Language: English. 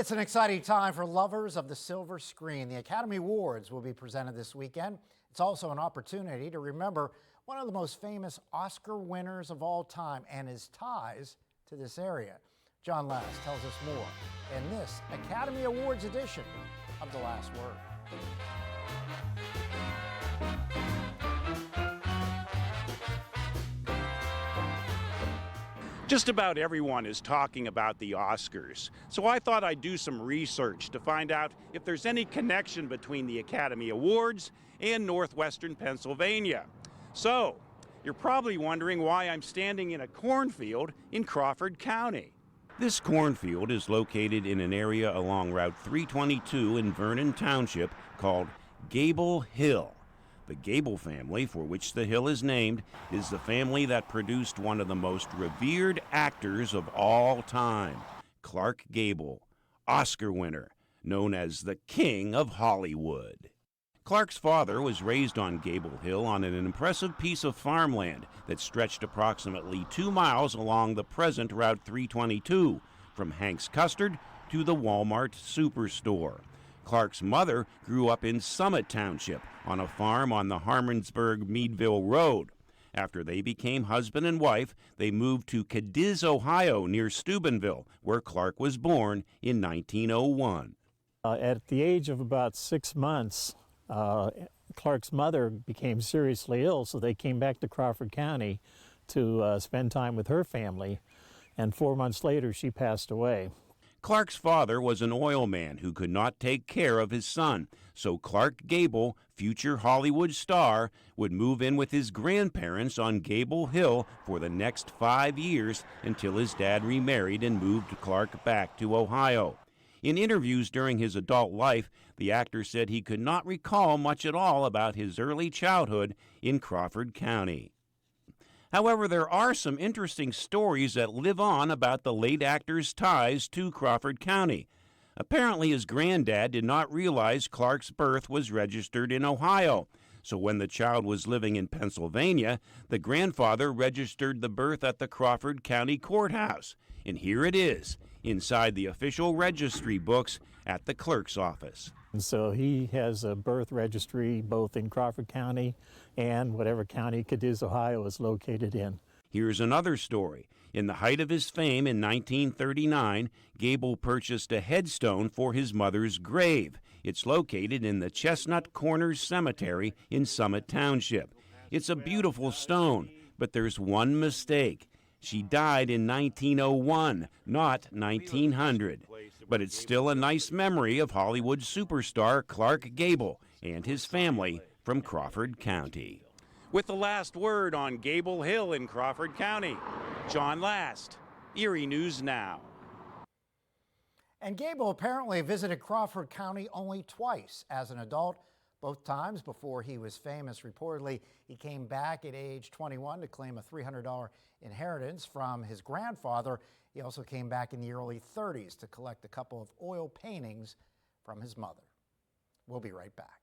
It's an exciting time for lovers of the silver screen. The Academy Awards will be presented this weekend. It's also an opportunity to remember one of the most famous Oscar winners of all time and his ties to this area. John Last tells us more in this Academy Awards edition of The Last Word. Just about everyone is talking about the Oscars, so I thought I'd do some research to find out if there's any connection between the Academy Awards and northwestern Pennsylvania. So, you're probably wondering why I'm standing in a cornfield in Crawford County. This cornfield is located in an area along Route 322 in Vernon Township called Gable Hill. The Gable family, for which the hill is named, is the family that produced one of the most revered actors of all time, Clark Gable, Oscar winner, known as the King of Hollywood. Clark's father was raised on Gable Hill on an impressive piece of farmland that stretched approximately 2 miles along the present Route 322, from Hank's Custard to the Walmart Superstore. Clark's mother grew up in Summit Township on a farm on the Harmonsburg-Meadville Road. After they became husband and wife, they moved to Cadiz, Ohio, near Steubenville, where Clark was born in 1901. At the age of about 6 months, Clark's mother became seriously ill, so they came back to Crawford County to spend time with her family, and 4 months later she passed away. Clark's father was an oil man who could not take care of his son, so Clark Gable, future Hollywood star, would move in with his grandparents on Gable Hill for the next 5 years until his dad remarried and moved Clark back to Ohio. In interviews during his adult life, the actor said he could not recall much at all about his early childhood in Crawford County. However, there are some interesting stories that live on about the late actor's ties to Crawford County. Apparently, his granddad did not realize Clark's birth was registered in Ohio, so when the child was living in Pennsylvania, the grandfather registered the birth at the Crawford County Courthouse. And here it is, inside the official registry books at the clerk's office. And so he has a birth registry both in Crawford County and whatever county Cadiz, Ohio is located in. Here's another story. In the height of his fame in 1939, Gable purchased a headstone for his mother's grave. It's located in the Chestnut Corners Cemetery in Summit Township. It's a beautiful stone, but there's one mistake. She died in 1901, not 1900. But it's still a nice memory of Hollywood superstar Clark Gable and his family from Crawford County. With the last word on Gable Hill in Crawford County, John Last, Erie News Now. And Gable apparently visited Crawford County only twice as an adult, both times before he was famous. Reportedly, he came back at age 21 to claim a $300 inheritance from his grandfather. He also came back in the early 30s to collect a couple of oil paintings from his mother. We'll be right back.